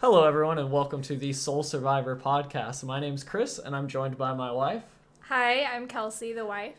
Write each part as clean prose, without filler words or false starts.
Hello, everyone, and welcome to the Soul Survivor podcast. My name's Chris, and I'm joined by my wife. Hi, I'm Kelsey, the wife.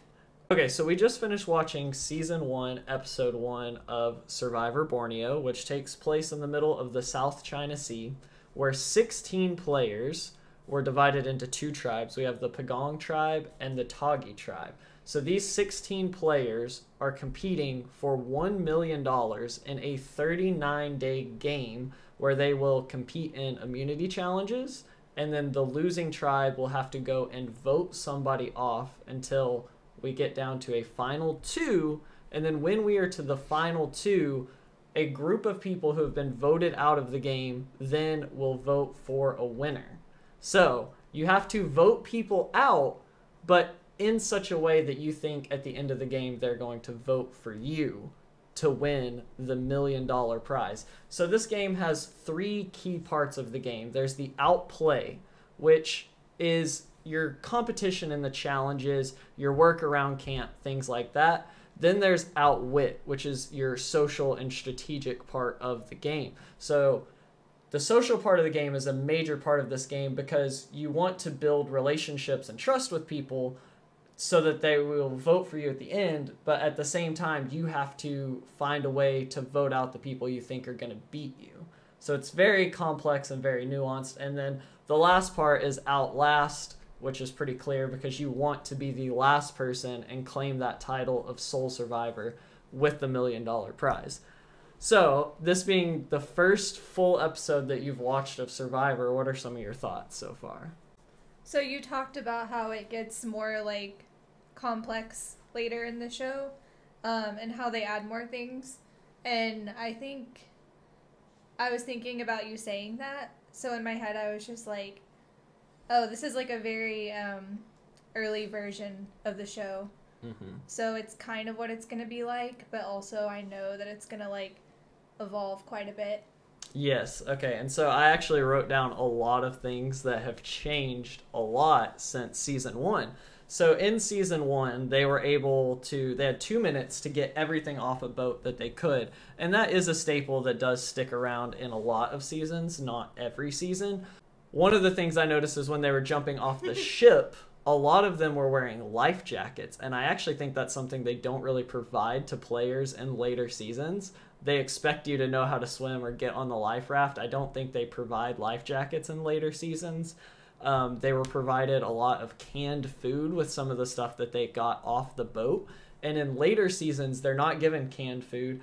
Okay, so we just finished watching Season 1, Episode 1 of Survivor Borneo, which takes place in the middle of the South China Sea, where 16 players were divided into two tribes. We have the Pagong tribe and the Tagi tribe. So these 16 players are competing for $1 million in a 39-day game where they will compete in immunity challenges, and then the losing tribe will have to go and vote somebody off until we get down to a final two, and then when we are to the final two, a group of people who have been voted out of the game then will vote for a winner. So you have to vote people out, but in such a way that you think at the end of the game they're going to vote for you to win the $1 million prize. So this game has three key parts of the game. There's the outplay, which is your competition in the challenges, your work around camp, things like that. Then there's outwit, which is your social and strategic part of the game. So the social part of the game is a major part of this game because you want to build relationships and trust with people so that they will vote for you at the end, but at the same time, you have to find a way to vote out the people you think are going to beat you. So it's very complex and very nuanced. And then the last part is outlast, which is pretty clear because you want to be the last person and claim that title of Soul Survivor with the $1 million prize. So this being the first full episode that you've watched of Survivor, what are some of your thoughts so far? So you talked about how it gets more like complex later in the show, and how they add more things. And I think I was thinking about you saying that. So in my head, I was just like, oh, this is like a very early version of the show. Mm-hmm. So it's kind of what it's going to be like, but also I know that it's going to like evolve quite a bit. Yes, okay, and so I actually wrote down a lot of things that have changed a lot since Season 1. So in Season 1, they had 2 minutes to get everything off a boat that they could, and that is a staple that does stick around in a lot of seasons, not every season. One of the things I noticed is when they were jumping off the ship, a lot of them were wearing life jackets, and I actually think that's something they don't really provide to players in later seasons. They expect you to know how to swim or get on the life raft. I don't think they provide life jackets in later seasons. They were provided a lot of canned food with some of the stuff that they got off the boat. And in later seasons, they're not given canned food.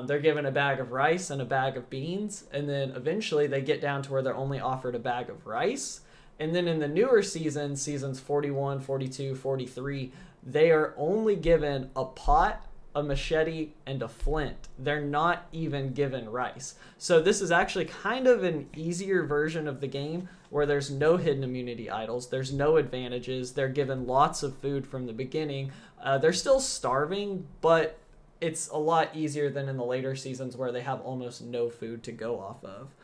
They're given a bag of rice and a bag of beans. And then eventually they get down to where they're only offered a bag of rice. And then in the newer seasons, seasons 41, 42, 43, they are only given a pot, a machete, and a flint. They're not even given rice. So this is actually kind of an easier version of the game where there's no hidden immunity idols. There's no advantages. They're given lots of food from the beginning. They're still starving, but it's a lot easier than in the later seasons where they have almost no food to go off of.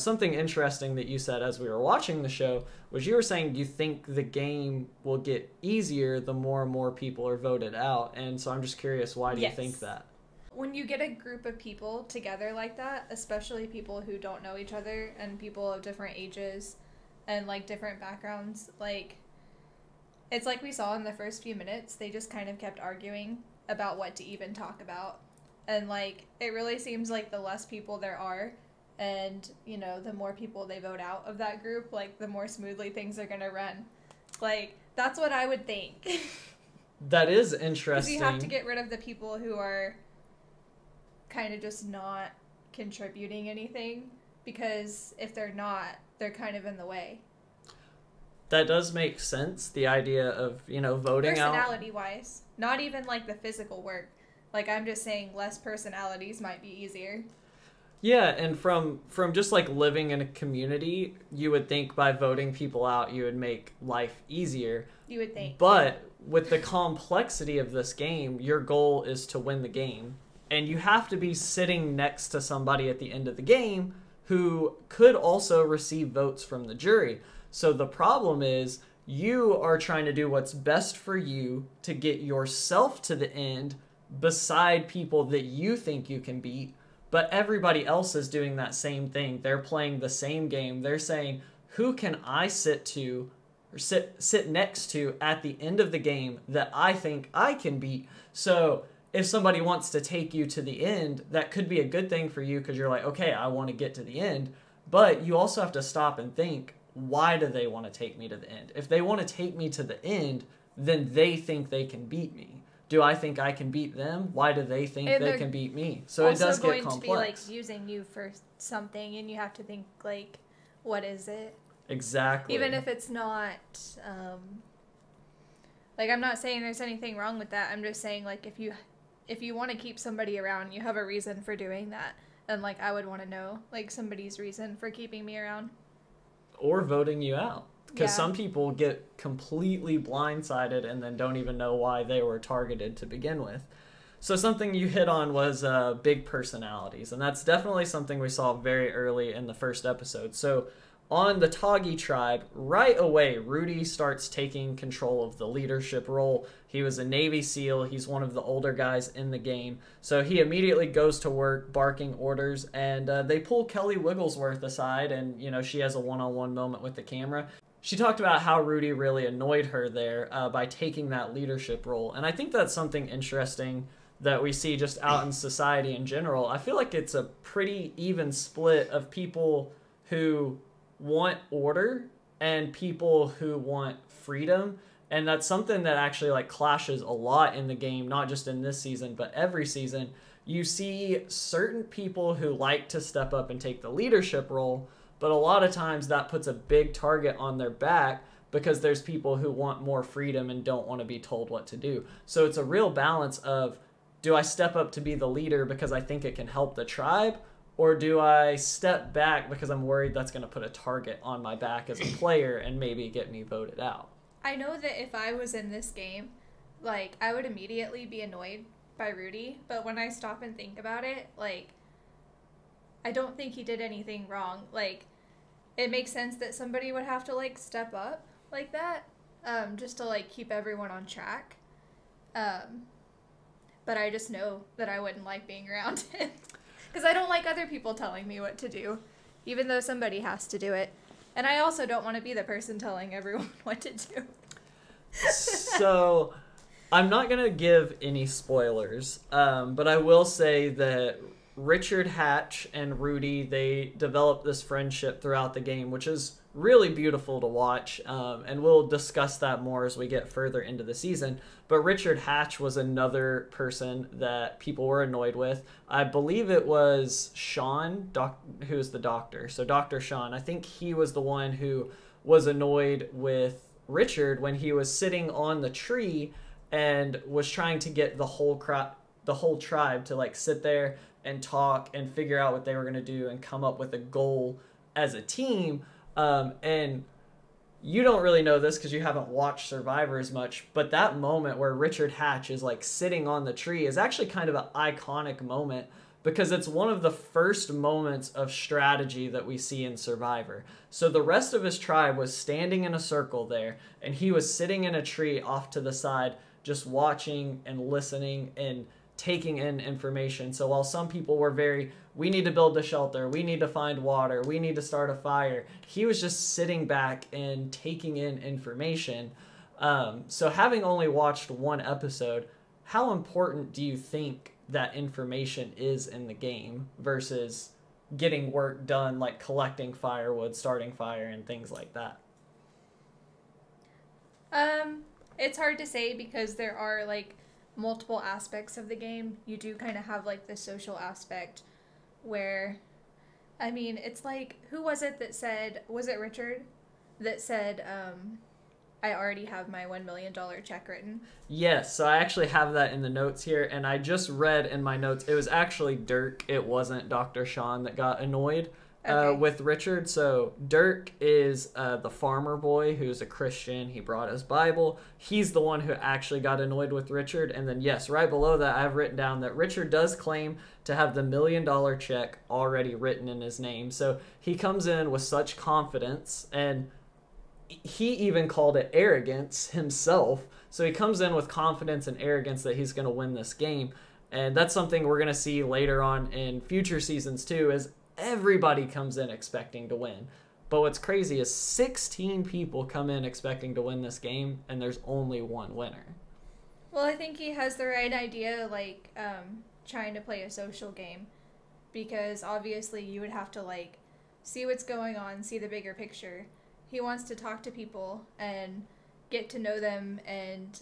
Something interesting that you said as we were watching the show was you were saying you think the game will get easier the more and more people are voted out. And so I'm just curious, why do you think that? When you get a group of people together like that, especially people who don't know each other and people of different ages and like different backgrounds, like it's like we saw in the first few minutes, they just kind of kept arguing about what to even talk about. And like it really seems like the less people there are, and, you know, the more people they vote out of that group, like, the more smoothly things are going to run. Like, that's what I would think. That is interesting. Because you have to get rid of the people who are kind of just not contributing anything. Because if they're not, they're kind of in the way. That does make sense, the idea of, you know, voting out. Personality-wise. Not even, like, the physical work. Like, I'm just saying less personalities might be easier. Yeah, and from just like living in a community, you would think by voting people out, you would make life easier. You would think. But with the complexity of this game, your goal is to win the game. And you have to be sitting next to somebody at the end of the game who could also receive votes from the jury. So the problem is you are trying to do what's best for you to get yourself to the end beside people that you think you can beat, But everybody else is doing that same thing. They're playing the same game. They're saying, who can I sit next to at the end of the game that I think I can beat? So if somebody wants to take you to the end, that could be a good thing for you because you're like, okay, I want to get to the end. But you also have to stop and think, why do they want to take me to the end? If they want to take me to the end, then they think they can beat me. Do I think I can beat them? Why do they think they can beat me? So it does get complex. Also going to be like using you for something, and you have to think like, what is it? Exactly. Even if it's not, like, I'm not saying there's anything wrong with that. I'm just saying, like, if you want to keep somebody around, you have a reason for doing that. And, like, I would want to know, like, somebody's reason for keeping me around. Or voting you out. Because some people get completely blindsided and then don't even know why they were targeted to begin with. So something you hit on was big personalities. And that's definitely something we saw very early in the first episode. So on the Toggy tribe, right away, Rudy starts taking control of the leadership role. He was a Navy SEAL. He's one of the older guys in the game. So he immediately goes to work barking orders, and they pull Kelly Wigglesworth aside, and, you know, she has a one-on-one moment with the camera. She talked about how Rudy really annoyed her there by taking that leadership role. And I think that's something interesting that we see just out in society in general. I feel like it's a pretty even split of people who want order and people who want freedom. And that's something that actually like clashes a lot in the game, not just in this season, but every season. You see certain people who like to step up and take the leadership role, but a lot of times that puts a big target on their back because there's people who want more freedom and don't want to be told what to do. So it's a real balance of, do I step up to be the leader because I think it can help the tribe? Or do I step back because I'm worried that's going to put a target on my back as a player and maybe get me voted out? I know that if I was in this game, like, I would immediately be annoyed by Rudy. But when I stop and think about it, like, I don't think he did anything wrong. Like, it makes sense that somebody would have to, like, step up like that, just to, like, keep everyone on track. But I just know that I wouldn't like being around him. Because I don't like other people telling me what to do, even though somebody has to do it. And I also don't want to be the person telling everyone what to do. So, I'm not going to give any spoilers, but I will say that Richard Hatch and Rudy, they developed this friendship throughout the game, which is really beautiful to watch, and we'll discuss that more as we get further into the season. But Richard Hatch was another person that people were annoyed with. I believe it was Sean, who's the doctor. So Dr. Sean, I think he was the one who was annoyed with Richard when he was sitting on the tree and was trying to get the whole tribe to like sit there and talk and figure out what they were going to do and come up with a goal as a team. And you don't really know this because you haven't watched Survivor as much, but that moment where Richard Hatch is like sitting on the tree is actually kind of an iconic moment because it's one of the first moments of strategy that we see in Survivor. So the rest of his tribe was standing in a circle there, and he was sitting in a tree off to the side, just watching and listening and taking in information. So while some people were we need to build the shelter, we need to find water, we need to start a fire, he was just sitting back and taking in information. So having only watched one episode, how important do you think that information is in the game versus getting work done, like collecting firewood, starting fire, and things like that? It's hard to say because there are like multiple aspects of the game. You do kind of have like the social aspect where, I mean, it's like, who was it that said, was it Richard that said, I already have my $1 million check written? Yes, so I actually have that in the notes here, and I just read in my notes, it was actually Dirk, it wasn't Dr. Sean that got annoyed with Richard. So Dirk is the farmer boy who's a Christian. He brought his Bible. He's the one who actually got annoyed with Richard. And then, yes, right below that, I've written down that Richard does claim to have the $1 million check already written in his name. So he comes in with such confidence, and he even called it arrogance himself. So he comes in with confidence and arrogance that he's going to win this game. And that's something we're going to see later on in future seasons too, is everybody comes in expecting to win. But what's crazy is 16 people come in expecting to win this game, and there's only one winner. Well, I think he has the right idea, like, trying to play a social game. Because obviously you would have to, like, see what's going on, see the bigger picture. He wants to talk to people and get to know them and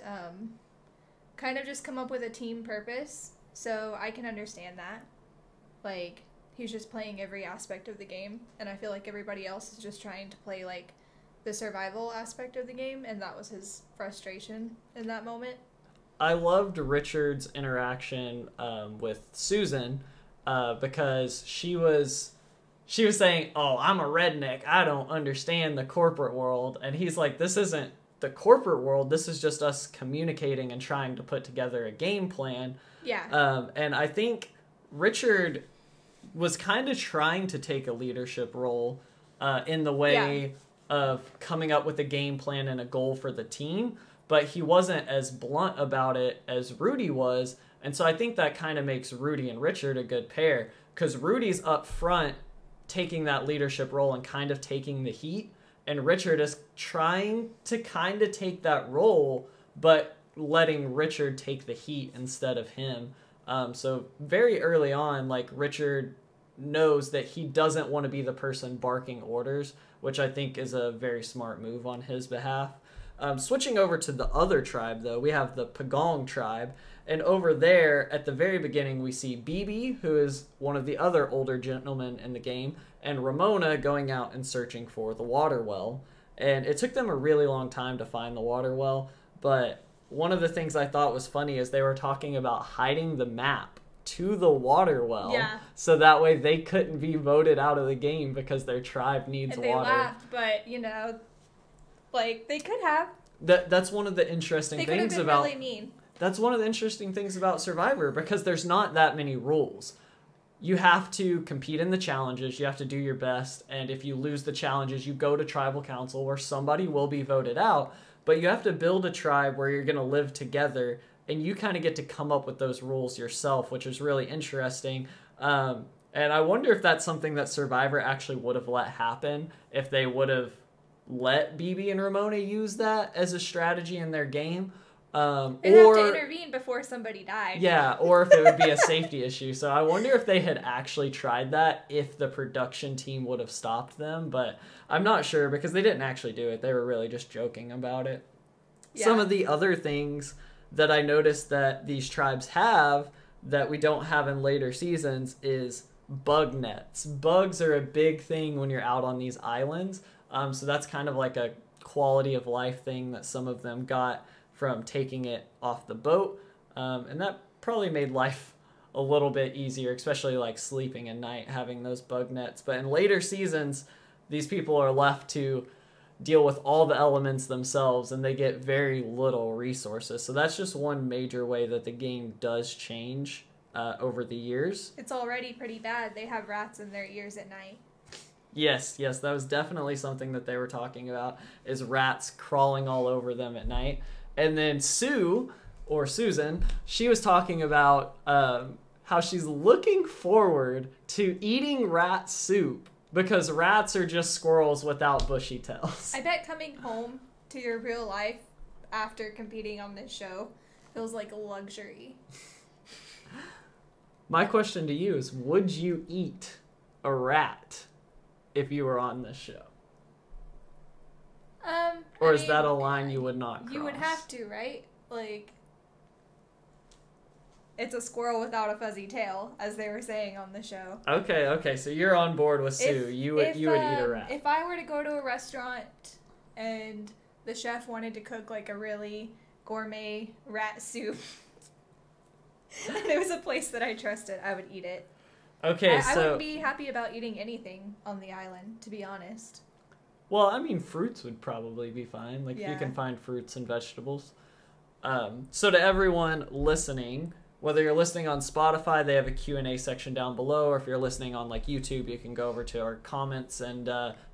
kind of just come up with a team purpose. So I can understand that. Like, he's just playing every aspect of the game, and I feel like everybody else is just trying to play, like, the survival aspect of the game, and that was his frustration in that moment. I loved Richard's interaction with Susan because she was saying, oh, I'm a redneck, I don't understand the corporate world, and he's like, this isn't the corporate world, this is just us communicating and trying to put together a game plan. Yeah. And I think Richard was kind of trying to take a leadership role in the way of coming up with a game plan and a goal for the team, but he wasn't as blunt about it as Rudy was. And so I think that kind of makes Rudy and Richard a good pair, because Rudy's up front taking that leadership role and kind of taking the heat, and Richard is trying to kind of take that role, but letting Richard take the heat instead of him. So very early on, like, Richard knows that he doesn't want to be the person barking orders, which I think is a very smart move on his behalf. Switching over to the other tribe, though, we have the Pagong tribe. And over there, at the very beginning, we see Bibi, who is one of the other older gentlemen in the game, and Ramona going out and searching for the water well. And it took them a really long time to find the water well, but one of the things I thought was funny is they were talking about hiding the map to the water well, so that way they couldn't be voted out of the game because their tribe needs water. And they laughed, but, you know, like, they could have. That's one of the interesting things about... really mean. That's one of the interesting things about Survivor, because there's not that many rules. You have to compete in the challenges, you have to do your best, and if you lose the challenges, you go to tribal council where somebody will be voted out, but you have to build a tribe where you're going to live together, and you kind of get to come up with those rules yourself, which is really interesting. And I wonder if that's something that Survivor actually would have let happen, if they would have let Bibi and Ramona use that as a strategy in their game. They'd have to intervene before somebody died. Yeah, or if it would be a safety issue. So I wonder if they had actually tried that, if the production team would have stopped them. But I'm not sure, because they didn't actually do it. They were really just joking about it. Yeah. Some of the other things that I noticed that these tribes have that we don't have in later seasons is bug nets. Bugs are a big thing when you're out on these islands. So that's kind of like a quality of life thing that some of them got from taking it off the boat. And that probably made life a little bit easier, especially like sleeping at night, having those bug nets. But in later seasons, these people are left to deal with all the elements themselves, and they get very little resources. So that's just one major way that the game does change over the years. It's already pretty bad. They have rats in their ears at night. Yes, that was definitely something that they were talking about, is rats crawling all over them at night. And then Sue, or Susan, she was talking about how she's looking forward to eating rat soup, because rats are just squirrels without bushy tails. I bet coming home to your real life after competing on this show feels like a luxury. My question to you is, would you eat a rat if you were on this show? Or is that a line you would not cross? You would have to, right? Like, it's a squirrel without a fuzzy tail, as they were saying on the show. Okay, so you're on board with Sue. You would eat a rat. If I were to go to a restaurant and the chef wanted to cook like a really gourmet rat soup, and it was a place that I trusted, I would eat it. Okay, I wouldn't be happy about eating anything on the island, to be honest. Well, I mean, fruits would probably be fine. Like, you can find fruits and vegetables. So to everyone listening, whether you're listening on Spotify, they have a Q&A section down below, or if you're listening on, like, YouTube, you can go over to our comments and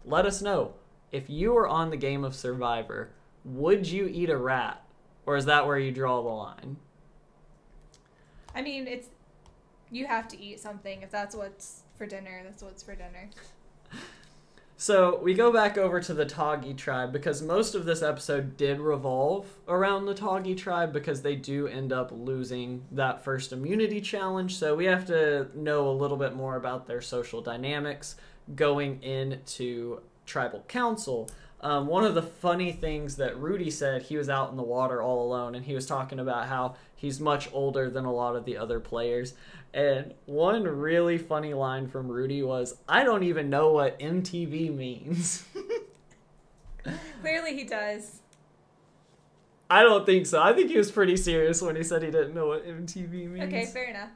let us know. If you were on the game of Survivor, would you eat a rat? Or is that where you draw the line? I mean, you have to eat something. If that's what's for dinner, that's what's for dinner. So we go back over to the Toggy tribe because most of this episode did revolve around the Toggy tribe because they do end up losing that first immunity challenge. So we have to know a little bit more about their social dynamics going into tribal council. One of the funny things that Rudy said, he was out in the water all alone, and he was talking about how he's much older than a lot of the other players. And one really funny line from Rudy was, "I don't even know what MTV means." Clearly he does. I don't think so. I think he was pretty serious when he said he didn't know what MTV means. Okay, fair enough.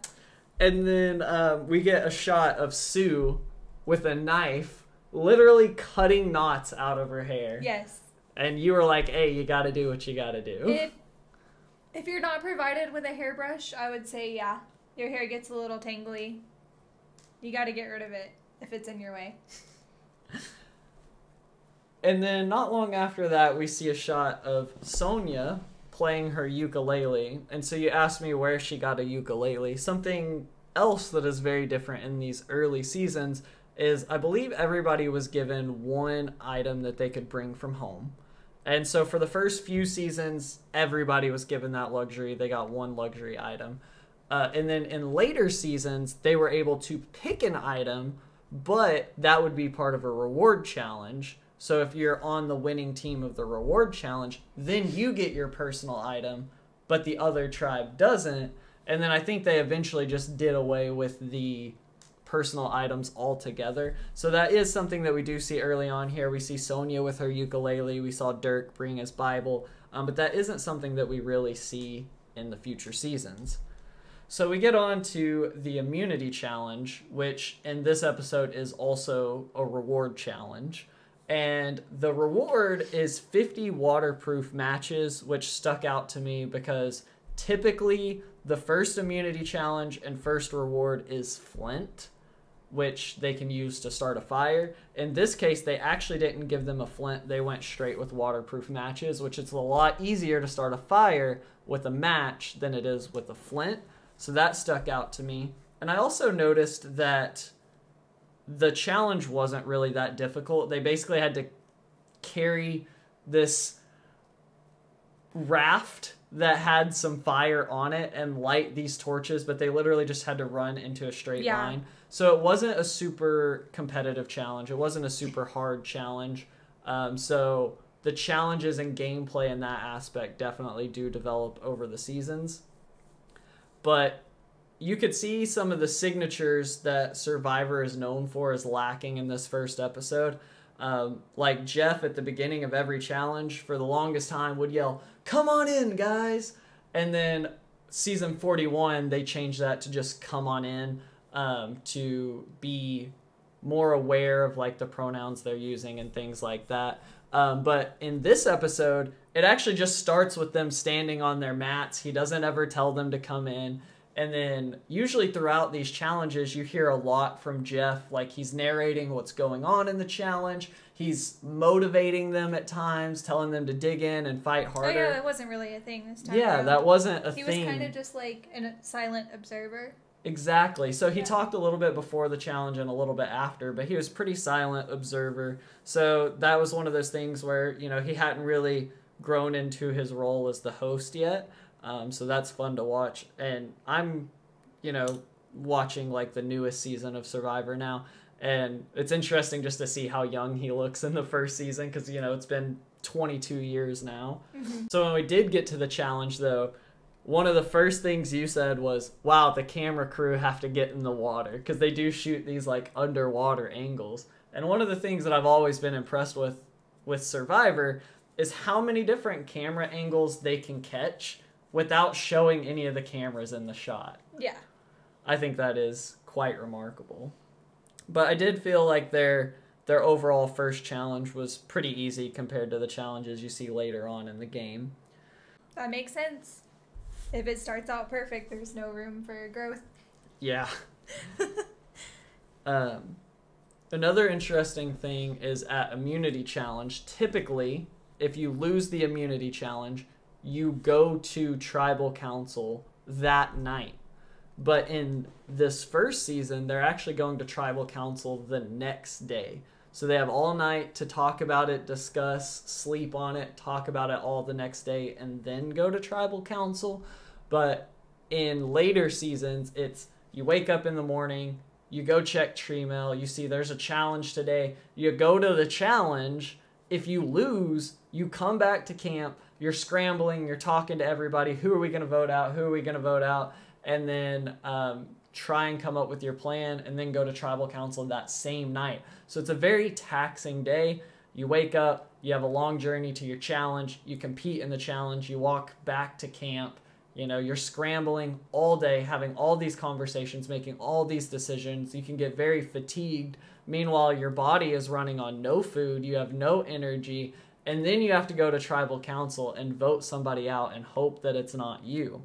And then we get a shot of Sue with a knife literally cutting knots out of her hair. Yes. And you were like, hey, you gotta do what you gotta do. If you're not provided with a hairbrush, I would say, yeah, your hair gets a little tangly. You gotta get rid of it if it's in your way. And then not long after that, we see a shot of Sonia playing her ukulele. And so you asked me where she got a ukulele. Something else that is very different in these early seasons is I believe everybody was given one item that they could bring from home. And so for the first few seasons, everybody was given that luxury. They got one luxury item. And then in later seasons, they were able to pick an item, but that would be part of a reward challenge. So if you're on the winning team of the reward challenge, then you get your personal item, but the other tribe doesn't. And then I think they eventually just did away with the personal items altogether. So that is something that we do see early on here. We see Sonia with her ukulele. We saw Dirk bring his Bible. But that isn't something that we really see in the future seasons. So we get on to the immunity challenge, which in this episode is also a reward challenge. And the reward is 50 waterproof matches, which stuck out to me because typically the first immunity challenge and first reward is flint, which they can use to start a fire. In this case, they actually didn't give them a flint. They went straight with waterproof matches, which is a lot easier to start a fire with a match than it is with a flint. So that stuck out to me. And I also noticed that the challenge wasn't really that difficult. They basically had to carry this raft that had some fire on it and light these torches, but they literally just had to run into a straight line. So it wasn't a super competitive challenge. It wasn't a super hard challenge. So the challenges and gameplay in that aspect definitely do develop over the seasons. But you could see some of the signatures that Survivor is known for is lacking in this first episode. Like Jeff at the beginning of every challenge for the longest time would yell, "Come on in, guys." And then season 41, they changed that to just "come on in," to be more aware of like the pronouns they're using and things like that. But in this episode, it actually just starts with them standing on their mats. He doesn't ever tell them to come in. And then usually throughout these challenges, you hear a lot from Jeff. Like he's narrating what's going on in the challenge. He's motivating them at times, telling them to dig in and fight harder. Oh yeah, that wasn't really a thing this time. Yeah, that wasn't a thing. He was kind of just like a silent observer. Exactly. So he talked a little bit before the challenge and a little bit after, but he was pretty silent observer. So that was one of those things where, you know, he hadn't really grown into his role as the host yet. So that's fun to watch. And I'm, you know, watching like the newest season of Survivor now. And it's interesting just to see how young he looks in the first season because, you know, it's been 22 years now. Mm-hmm. So when we did get to the challenge, though, one of the first things you said was, wow, the camera crew have to get in the water because they do shoot these like underwater angles. And one of the things that I've always been impressed with Survivor is how many different camera angles they can catch without showing any of the cameras in the shot. Yeah. I think that is quite remarkable. But I did feel like their overall first challenge was pretty easy compared to the challenges you see later on in the game. That makes sense. If it starts out perfect, there's no room for growth. Yeah. Another interesting thing is at Immunity Challenge, typically, if you lose the Immunity Challenge, you go to Tribal Council that night. But in this first season, they're actually going to tribal council the next day. So they have all night to talk about it, discuss, sleep on it, talk about it all the next day, and then go to tribal council. But in later seasons, it's you wake up in the morning, you go check tree mail, you see there's a challenge today, you go to the challenge. If you lose, you come back to camp, you're scrambling, you're talking to everybody, who are we going to vote out, who are we going to vote out, and then try and come up with your plan, and then go to tribal council that same night. So it's a very taxing day. You wake up, you have a long journey to your challenge, you compete in the challenge, you walk back to camp. You know, you're scrambling all day, having all these conversations, making all these decisions. You can get very fatigued. Meanwhile, your body is running on no food. You have no energy. And then you have to go to tribal council and vote somebody out and hope that it's not you.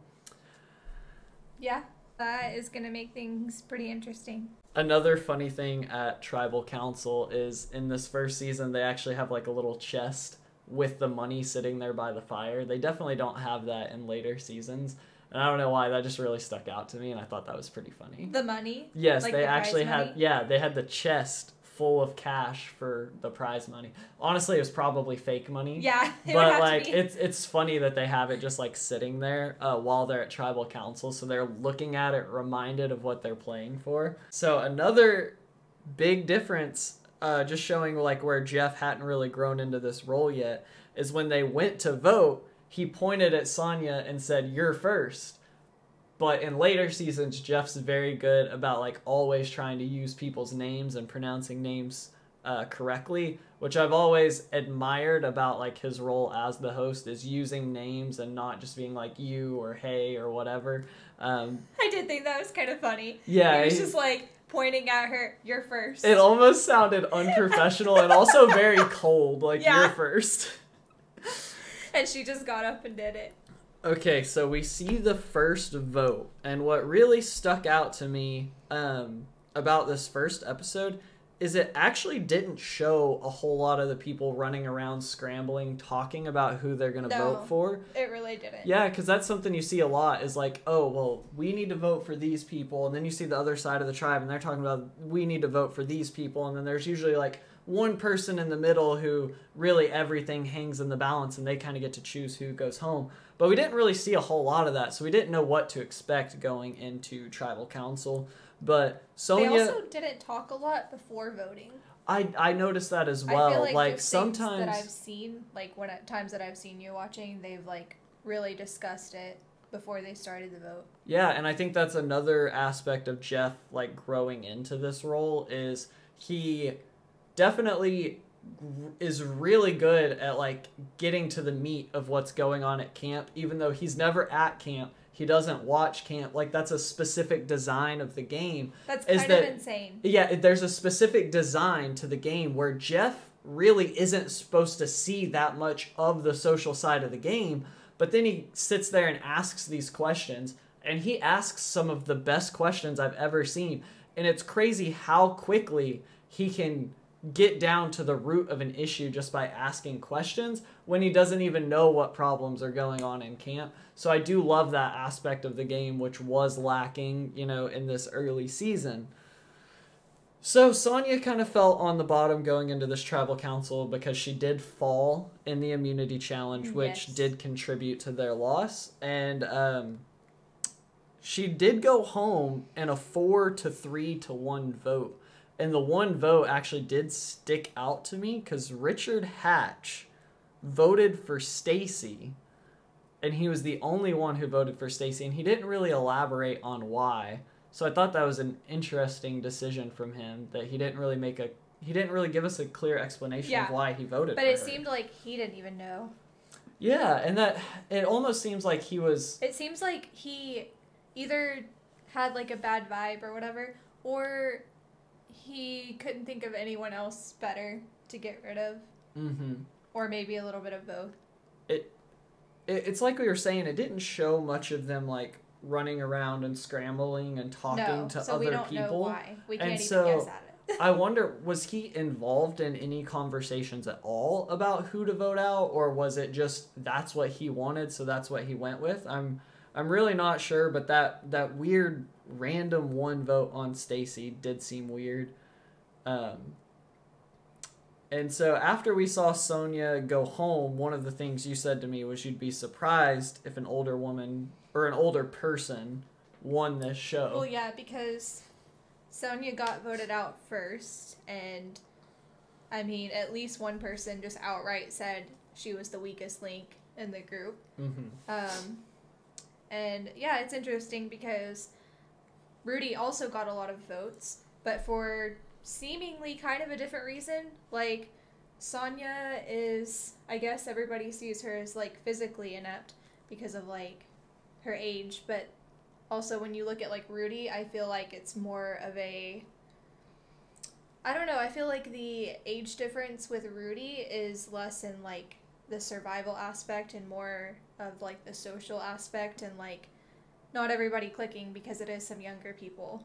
Yeah, that is going to make things pretty interesting. Another funny thing at tribal council is in this first season, they actually have like a little chest with the money sitting there by the fire. They definitely don't have that in later seasons. And I don't know why, that just really stuck out to me, and I thought that was pretty funny. The money? Yes, like they the actually prize had, money? yeah, they had the chest full of cash for the prize money. Honestly, it was probably fake money. Yeah, it would But have like to be. it's funny that they have it just like sitting there while they're at tribal council, so they're looking at it, reminded of what they're playing for. So another big difference, just showing like where Jeff hadn't really grown into this role yet, is when they went to vote, he pointed at Sonya and said, "You're first." But in later seasons, Jeff's very good about like always trying to use people's names and pronouncing names correctly, which I've always admired about like his role as the host, is using names and not just being like you or hey or whatever. I did think that was kind of funny. Yeah, He was just like pointing at her, "You're first." it almost sounded unprofessional and also very cold, like Yeah. you're first. And she just got up and did it. Okay, so we see the first vote, and what really stuck out to me about this first episode is it actually didn't show a whole lot of the people running around scrambling, talking about who they're going to No. vote for. It really didn't. Yeah, because that's something you see a lot is like, oh, well, we need to vote for these people, and then you see the other side of the tribe, and they're talking about we need to vote for these people, and then there's usually like one person in the middle who really everything hangs in the balance, and they kind of get to choose who goes home. But we didn't really see a whole lot of that, so we didn't know what to expect going into tribal council. But Sonya, They also didn't talk a lot before voting. I noticed that as well. I feel like the sometimes things that I've seen, like times that I've seen you watching, they've like really discussed it before they started the vote. Yeah, and I think that's another aspect of Jeff like growing into this role is he definitely is really good at like getting to the meat of what's going on at camp, even though he's never at camp. He doesn't watch camp. Like, that's a specific design of the game. That's kind of insane. Yeah, there's a specific design to the game where Jeff really isn't supposed to see that much of the social side of the game, but then he sits there and asks these questions, and he asks some of the best questions I've ever seen. And it's crazy how quickly he can get down to the root of an issue just by asking questions when he doesn't even know what problems are going on in camp. So I do love that aspect of the game, which was lacking, in this early season. So Sonya kind of felt on the bottom going into this tribal council because she did fall in the immunity challenge, which Yes. did contribute to their loss. And she did go home in a 4-3-1 vote. And the one vote actually did stick out to me because Richard Hatch voted for Stacy, and he was the only one who voted for Stacy, and he didn't really elaborate on why. So I thought that was an interesting decision from him, that he didn't really give us a clear explanation of why he voted for her. But it seemed like he didn't even know. Yeah, and that it almost seems like he was... It seems like he either had like a bad vibe or whatever, or he couldn't think of anyone else better to get rid of. Mm-hmm. Or maybe a little bit of both. It's like we were saying, it didn't show much of them like running around and scrambling and talking to so other we don't people. know why. We can't even so guess at it. I wonder, was he involved in any conversations at all about who to vote out, or was it just that's what he wanted, so that's what he went with? I'm really not sure, but that weird random one vote on Stacy did seem weird. And so after we saw Sonia go home, one of the things you said to me was you'd be surprised if an older woman or an older person won this show. Well, yeah, because Sonia got voted out first, and I mean, at least one person just outright said she was the weakest link in the group. Mm-hmm. And yeah, it's interesting because Rudy also got a lot of votes, but for seemingly kind of a different reason. Like, Sonia is, I guess everybody sees her as, like, physically inept because of, like, her age, but also when you look at, like, Rudy, I feel like it's more of a, I don't know, I feel like the age difference with Rudy is less in, like, the survival aspect and more of, like, the social aspect and, like, not everybody clicking because it is some younger people.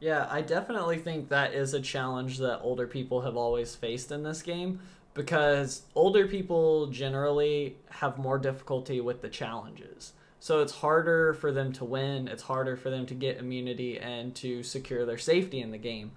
Yeah, I definitely think that is a challenge that older people have always faced in this game, because older people generally have more difficulty with the challenges. So it's harder for them to win, it's harder for them to get immunity and to secure their safety in the game.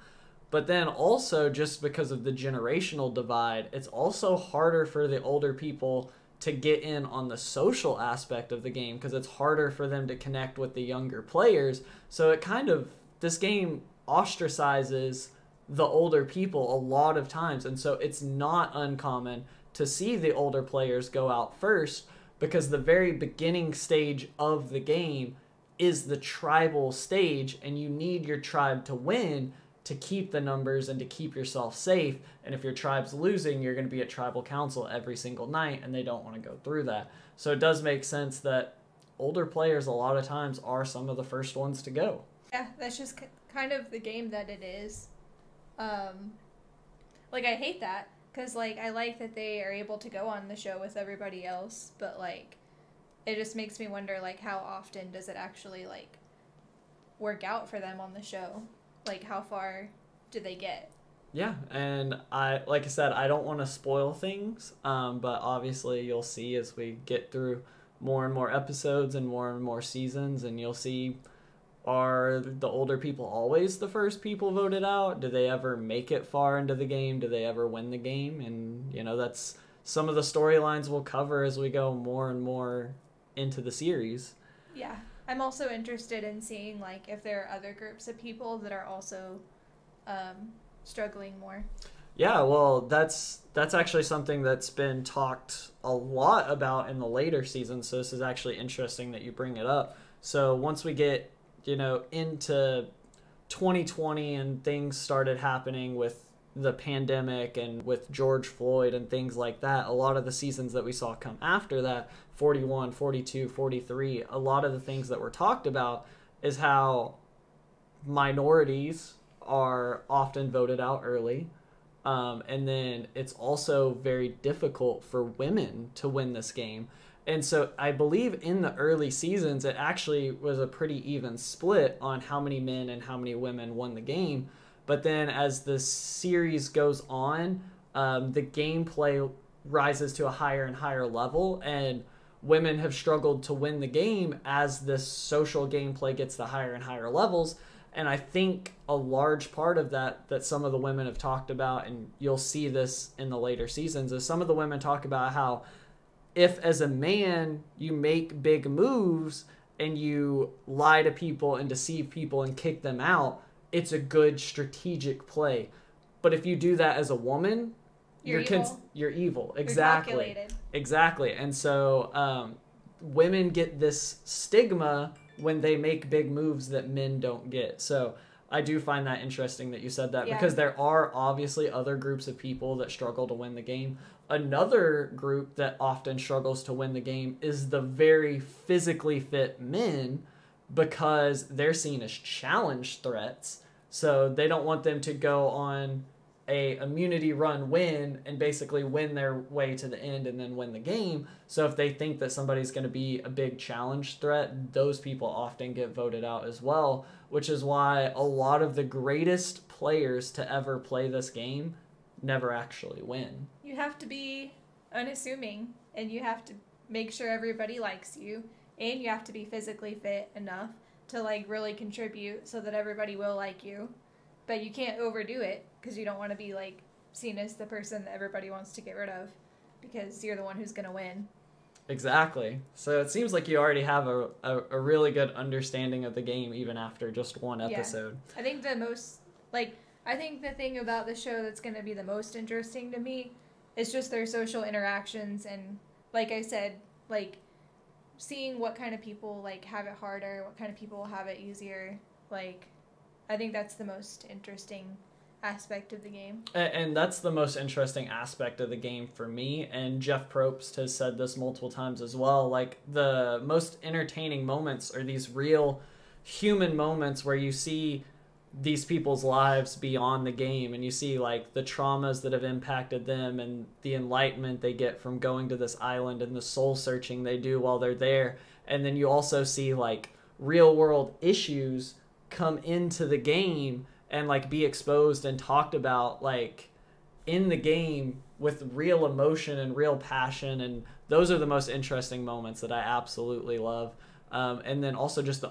But then also, just because of the generational divide, it's also harder for the older people to get in on the social aspect of the game, because it's harder for them to connect with the younger players. So it kind of, this game ostracizes the older people a lot of times, and so it's not uncommon to see the older players go out first, because the very beginning stage of the game is the tribal stage, and you need your tribe to win to keep the numbers and to keep yourself safe. And if your tribe's losing, you're going to be at tribal council every single night, and they don't want to go through that. So it does make sense that older players a lot of times are some of the first ones to go. Yeah, that's just kind of the game that it is. Like, I hate that, because, like, I like that they are able to go on the show with everybody else, but, like, it just makes me wonder, like, how often does it actually, like, work out for them on the show? Like, how far do they get? Yeah, and like I said, I don't want to spoil things, but obviously you'll see as we get through more and more episodes and more seasons, and you'll see, are the older people always the first people voted out? Do they ever make it far into the game? Do they ever win the game? And, you know, that's some of the storylines we'll cover as we go more and more into the series. Yeah. I'm also interested in seeing, like, if there are other groups of people that are also struggling more. Yeah, well, that's actually something that's been talked a lot about in the later seasons, so this is actually interesting that you bring it up. So once we get, you know, into 2020 and things started happening with the pandemic and with George Floyd and things like that, a lot of the seasons that we saw come after that, 41, 42, 43, a lot of the things that were talked about is how minorities are often voted out early. And then it's also very difficult for women to win this game. And so I believe in the early seasons, it actually was a pretty even split on how many men and how many women won the game. But then as the series goes on, the gameplay rises to a higher and higher level, and women have struggled to win the game as this social gameplay gets to higher and higher levels. And I think a large part of that some of the women have talked about, and you'll see this in the later seasons, is some of the women talk about how if as a man you make big moves and you lie to people and deceive people and kick them out, it's a good strategic play. But if you do that as a woman, you're evil. You're evil. Exactly. You're calculated. Exactly. And so women get this stigma when they make big moves that men don't get. So I do find that interesting that you said that, because there are obviously other groups of people that struggle to win the game. Another group that often struggles to win the game is the very physically fit men, because they're seen as challenge threats. So they don't want them to go on a immunity run win and basically win their way to the end and then win the game. So if they think that somebody's going to be a big challenge threat, those people often get voted out as well, which is why a lot of the greatest players to ever play this game never actually win. You have to be unassuming, and you have to make sure everybody likes you, and you have to be physically fit enough to like really contribute so that everybody will like you, but you can't overdo it because you don't want to be like seen as the person that everybody wants to get rid of because you're the one who's going to win. Exactly. So it seems like you already have a really good understanding of the game even after just one episode. Yeah. I think the thing about the show that's going to be the most interesting to me is just their social interactions, and like I said, like seeing what kind of people like have it harder, what kind of people have it easier. Like I think that's the most interesting aspect of the game. And that's the most interesting aspect of the game for me, and Jeff Probst has said this multiple times as well. Like the most entertaining moments are these real human moments where you see these people's lives beyond the game, and you see like the traumas that have impacted them and the enlightenment they get from going to this island and the soul searching they do while they're there. And then you also see like real world issues come into the game and like be exposed and talked about like in the game with real emotion and real passion. And those are the most interesting moments that I absolutely love. And then also just the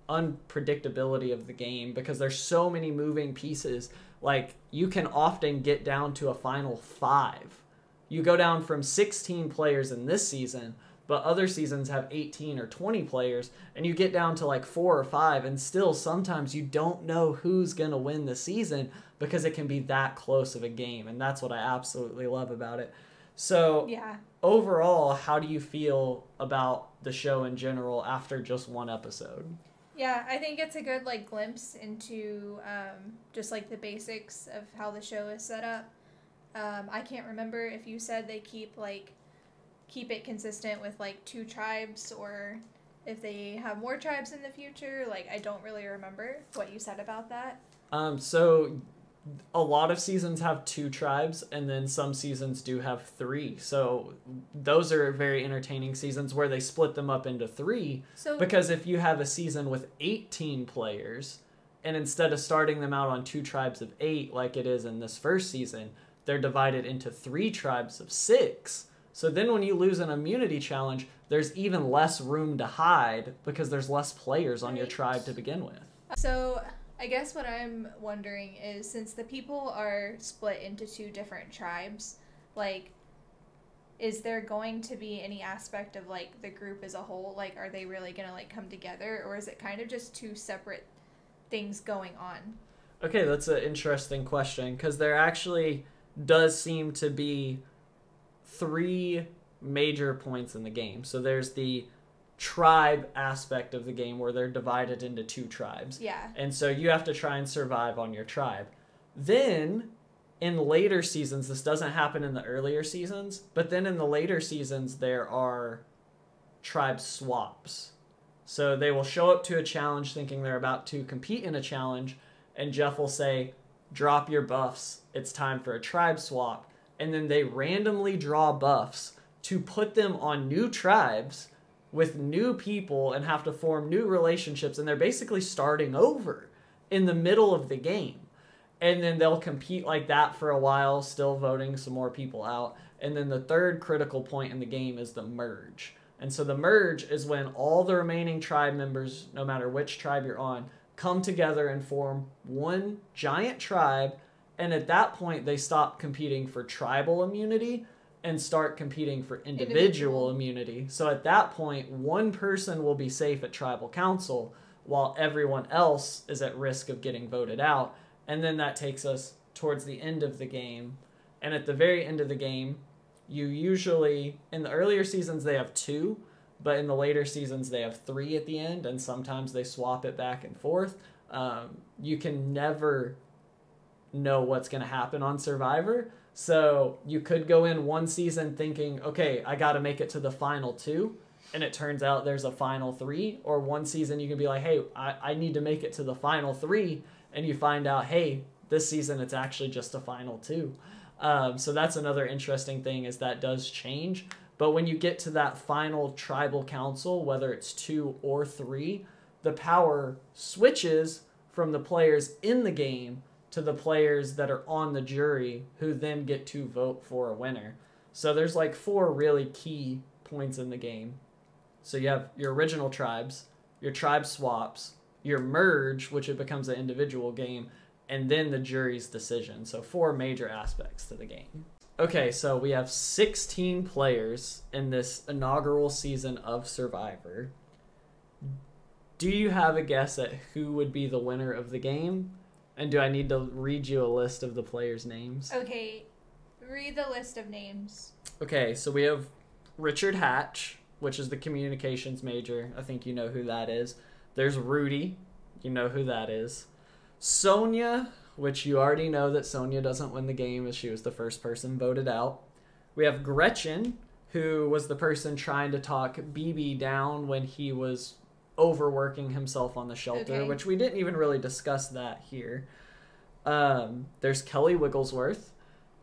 unpredictability of the game, because there's so many moving pieces. Like you can often get down to a final 5. You go down from 16 players in this season, but other seasons have 18 or 20 players, and you get down to like 4 or 5, and still sometimes you don't know who's going to win the season because it can be that close of a game, and that's what I absolutely love about it. So yeah. Overall, how do you feel about the show in general after just one episode? Yeah, I think it's a good like glimpse into just like the basics of how the show is set up. I can't remember if you said they keep it consistent with like 2 tribes, or if they have more tribes in the future. Like I don't really remember what you said about that. So a lot of seasons have 2 tribes, and then some seasons do have 3. So those are very entertaining seasons where they split them up into 3. So, because if you have a season with 18 players, and instead of starting them out on 2 tribes of 8 like it is in this first season, they're divided into 3 tribes of 6. So then when you lose an immunity challenge, there's even less room to hide because there's less players on your tribe to begin with. So I guess what I'm wondering is, since the people are split into 2 different tribes, like, is there going to be any aspect of like the group as a whole? Like, are they really gonna like come together, or is it kind of just 2 separate things going on? Okay, that's an interesting question, because there actually does seem to be 3 major points in the game. So there's the tribe aspect of the game where they're divided into 2 tribes. Yeah. And so you have to try and survive on your tribe. Then in later seasons, this doesn't happen in the earlier seasons, but then in the later seasons there are tribe swaps. So they will show up to a challenge thinking they're about to compete in a challenge, and Jeff will say, drop your buffs, it's time for a tribe swap. And then they randomly draw buffs to put them on new tribes with new people and have to form new relationships, and they're basically starting over in the middle of the game. And then they'll compete like that for a while, still voting some more people out. And then the third critical point in the game is the merge. And so the merge is when all the remaining tribe members, no matter which tribe you're on, come together and form one giant tribe. And at that point, they stop competing for tribal immunity and start competing for individual immunity. So at that point, one person will be safe at tribal council while everyone else is at risk of getting voted out. And then that takes us towards the end of the game. And at the very end of the game, you usually, in the earlier seasons, they have 2, but in the later seasons, they have 3 at the end, and sometimes they swap it back and forth. You can never know what's going to happen on Survivor. So you could go in one season thinking, okay, I got to make it to the final 2, and it turns out there's a final 3. Or one season you can be like, hey, I need to make it to the final 3, and you find out, hey, this season it's actually just a final 2. So that's another interesting thing, is that does change. But when you get to that final tribal council, whether it's 2 or 3, the power switches from the players in the game to the players that are on the jury, who then get to vote for a winner. So there's like 4 really key points in the game. So you have your original tribes, your tribe swaps, your merge, which it becomes an individual game, and then the jury's decision. So 4 major aspects to the game. Okay, so we have 16 players in this inaugural season of Survivor. Do you have a guess at who would be the winner of the game? And do I need to read you a list of the players' names? Okay, read the list of names. Okay, so we have Richard Hatch, which is the communications major. I think you know who that is. There's Rudy. You know who that is. Sonia, which you already know that Sonia doesn't win the game as she was the first person voted out. We have Gretchen, who was the person trying to talk BB down when he was overworking himself on the shelter, which we didn't even really discuss that here. There's Kelly Wigglesworth.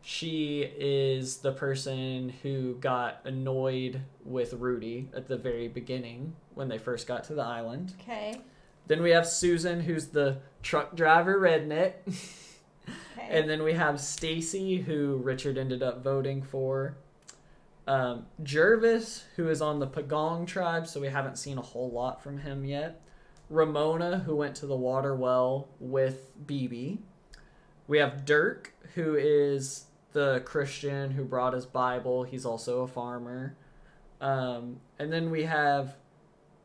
She is the person who got annoyed with Rudy at the very beginning when they first got to the island. Okay. Then we have Susan, who's the truck driver redneck. Okay. And then we have Stacy, who Richard ended up voting for. Jervis, who is on the Pagong tribe, so we haven't seen a whole lot from him yet. Ramona, who went to the water well with BB. We have Dirk, who is the Christian who brought his Bible. He's also a farmer. And then we have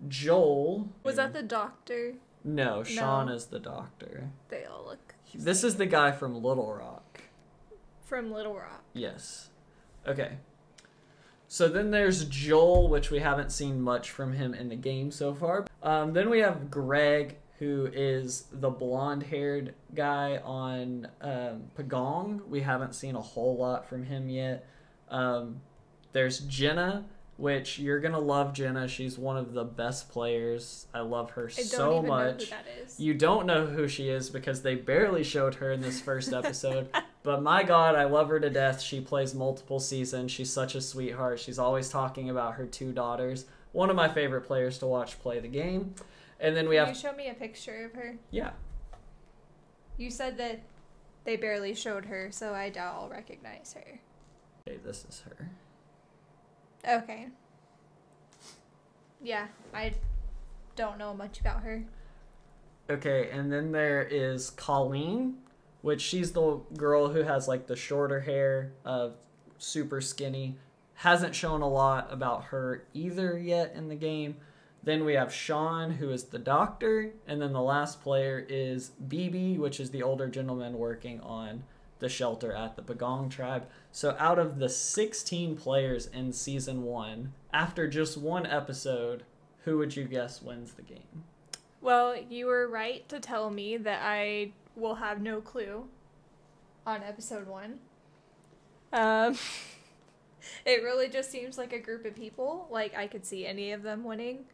Joel. Was that the doctor? No, Sean is the doctor. They all look... This is the guy from Little Rock. From Little Rock. Yes. Okay. So then there's Joel, which we haven't seen much from him in the game so far. Then we have Greg, who is the blonde-haired guy on Pagong. We haven't seen a whole lot from him yet. There's Jenna, which you're going to love Jenna. She's one of the best players. I love her so much. Know who that is. You don't know who she is because they barely showed her in this first episode. But my God, I love her to death. She plays multiple seasons. She's such a sweetheart. She's always talking about her 2 daughters. One of my favorite players to watch play the game. And then we have... Can you show me a picture of her? Yeah. You said that they barely showed her, so I doubt I'll recognize her. Okay, this is her. Okay. Yeah, I don't know much about her. Okay, and then there is Colleen, which she's the girl who has like the shorter hair, super skinny. Hasn't shown a lot about her either yet in the game. Then we have Sean, who is the doctor, and then the last player is BB, which is the older gentleman working on the shelter at the Pagong tribe. So out of the 16 players in season 1, after just 1 episode, who would you guess wins the game? Well, you were right to tell me that I will have no clue on episode 1. It really just seems like a group of people. Like, I could see any of them winning.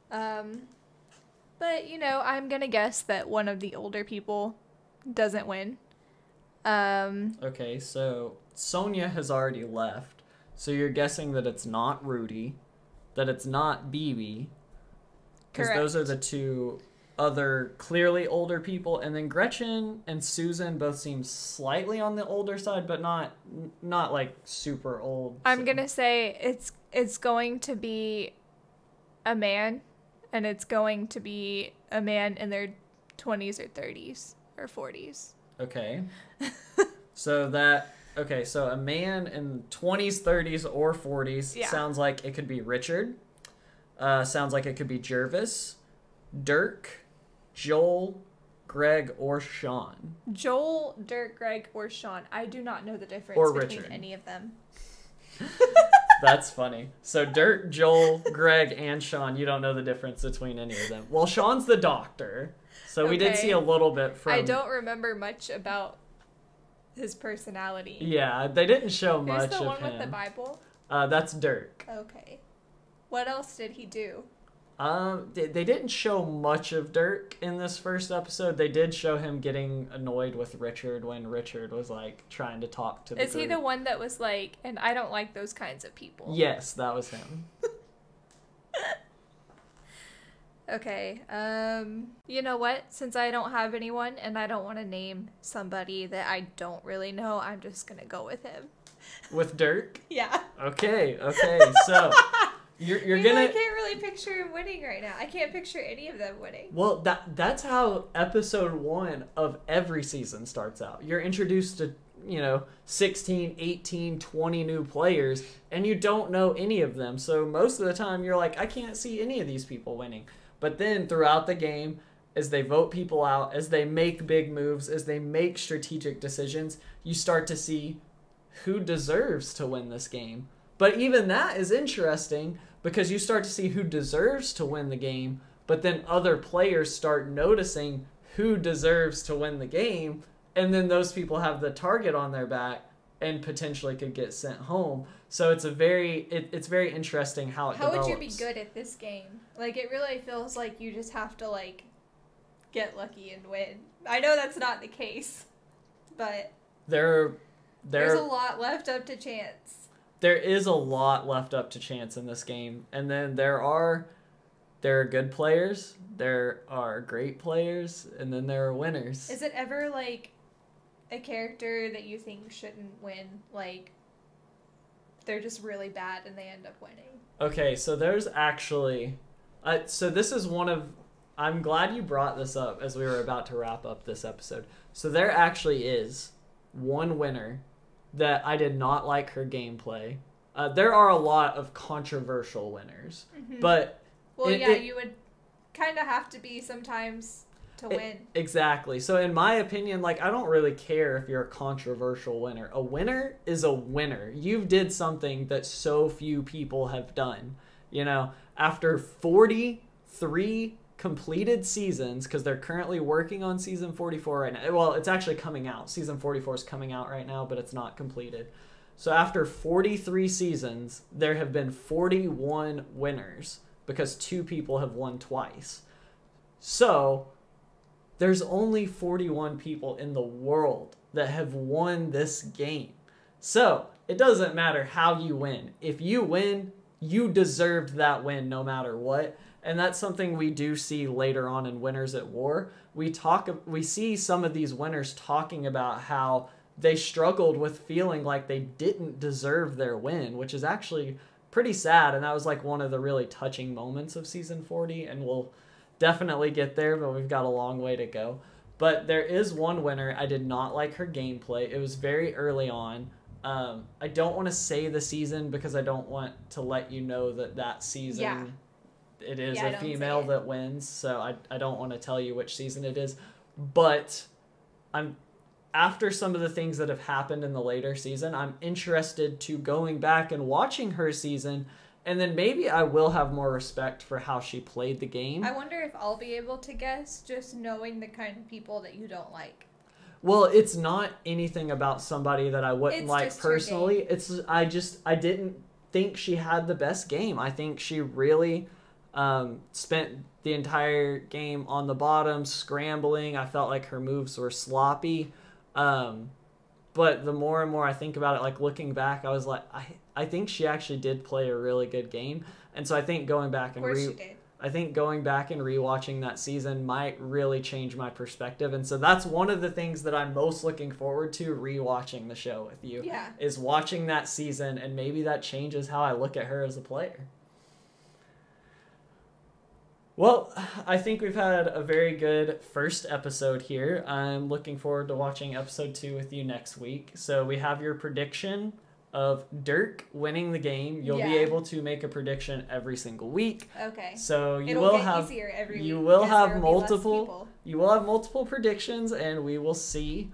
But, you know, I'm gonna guess that one of the older people doesn't win. Okay, so Sonia has already left. So you're guessing that it's not Rudy, that it's not BB. Because those are the 2 other clearly older people. And then Gretchen and Susan both seem slightly on the older side, but not like super old. I'm gonna say it's going to be a man, and it's going to be a man in their 20s or 30s or 40s. Okay. So a man in 20s, 30s, or 40s sounds like it could be Richard. Sounds like it could be Jervis, Dirk, Joel, Greg, or Sean. Joel, Dirk, Greg, or Sean. I do not know the difference between Richard. any of them. That's funny. So Dirk, Joel, Greg, and Sean, you don't know the difference between any of them. Well, Sean's the doctor. So we did see a little bit from... I don't remember much about his personality. Yeah, they didn't show much of him. Who's the one with the Bible? That's Dirk. Okay. What else did he do? They didn't show much of Dirk in this first episode. They did show him getting annoyed with Richard when Richard was, like, trying to talk to the Is he the one that was like, and I don't like those kinds of people? Yes, that was him. Okay, you know what? Since I don't have anyone and I don't want to name somebody that I don't really know, I'm just gonna go with him. With Dirk? Yeah. Okay, so... You're gonna. I can't really really picture him winning right now. I can't picture any of them winning. Well, that's how episode 1 of every season starts out. You're introduced to, 16, 18, 20 new players, and you don't know any of them. So most of the time, you're like, I can't see any of these people winning. But then throughout the game, as they vote people out, as they make big moves, as they make strategic decisions, you start to see who deserves to win this game. But even that is interesting because you start to see who deserves to win the game, but then other players start noticing who deserves to win the game, and then those people have the target on their back and potentially could get sent home. So it's very interesting how it develops. How would you be good at this game? Like, it really feels like you just have to, like, get lucky and win. I know that's not the case, but there's a lot left up to chance. There is a lot left up to chance in this game. And then there are good players, there are great players, and then there are winners. Is it ever, like, a character that you think shouldn't win? Like, they're just really bad and they end up winning? Okay, so there's actually... so this is one of... I'm glad you brought this up as we were about to wrap up this episode. So there actually is one winner that I did not like her gameplay. There are a lot of controversial winners, but... Well, you would kind of have to be sometimes to win. Exactly. So in my opinion, like, I don't really care if you're a controversial winner. A winner is a winner. You did something that so few people have done. After 43 completed seasons, because they're currently working on season 44 right now. Well, it's actually coming out. Season 44 is coming out right now, but it's not completed. So after 43 seasons, there have been 41 winners because 2 people have won twice. So there's only 41 people in the world that have won this game. So it doesn't matter how you win. If you win, you deserved that win no matter what. And that's something we do see later on in Winners at War. We see some of these winners talking about how they struggled with feeling like they didn't deserve their win, which is actually pretty sad. And that was like one of the really touching moments of season 40. And we'll definitely get there, but we've got a long way to go. But there is one winner. I did not like her gameplay. It was very early on. I don't want to say the season because I don't want to let you know that season... Yeah. It is a female that wins, so I don't want to tell you which season it is. But after some of the things that have happened in the later season, I'm interested to going back and watching her season, and then maybe I will have more respect for how she played the game. I wonder if I'll be able to guess just knowing the kind of people that you don't like. Well, it's not anything about somebody that I wouldn't like personally. I didn't think she had the best game. I think she really... spent the entire game on the bottom, scrambling. I felt like her moves were sloppy. But the more and more I think about it, like looking back, I was like, I think she actually did play a really good game. And so I think going back and rewatching that season might really change my perspective. And so that's one of the things that I'm most looking forward to rewatching the show with you. Yeah. Is watching that season, and maybe that changes how I look at her as a player. Well, I think we've had a very good first episode here. I'm looking forward to watching episode 2 with you next week. So we have your prediction of Dirk winning the game. You'll be able to make a prediction every single week. Okay. So you It'll will get have easier every week. You will have multiple predictions, and we will see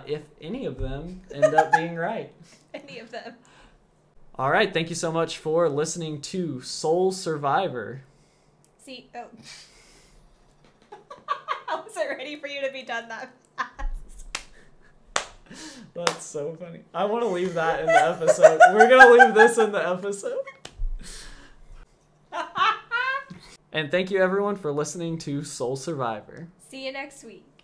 if any of them end up being right. Any of them. All right. Thank you so much for listening to Soul Survivor. I wasn't ready for you to be done that fast. That's so funny. I want to leave that in the episode. We're going to leave this in the episode. And thank you everyone for listening to Soul Survivor. See you next week.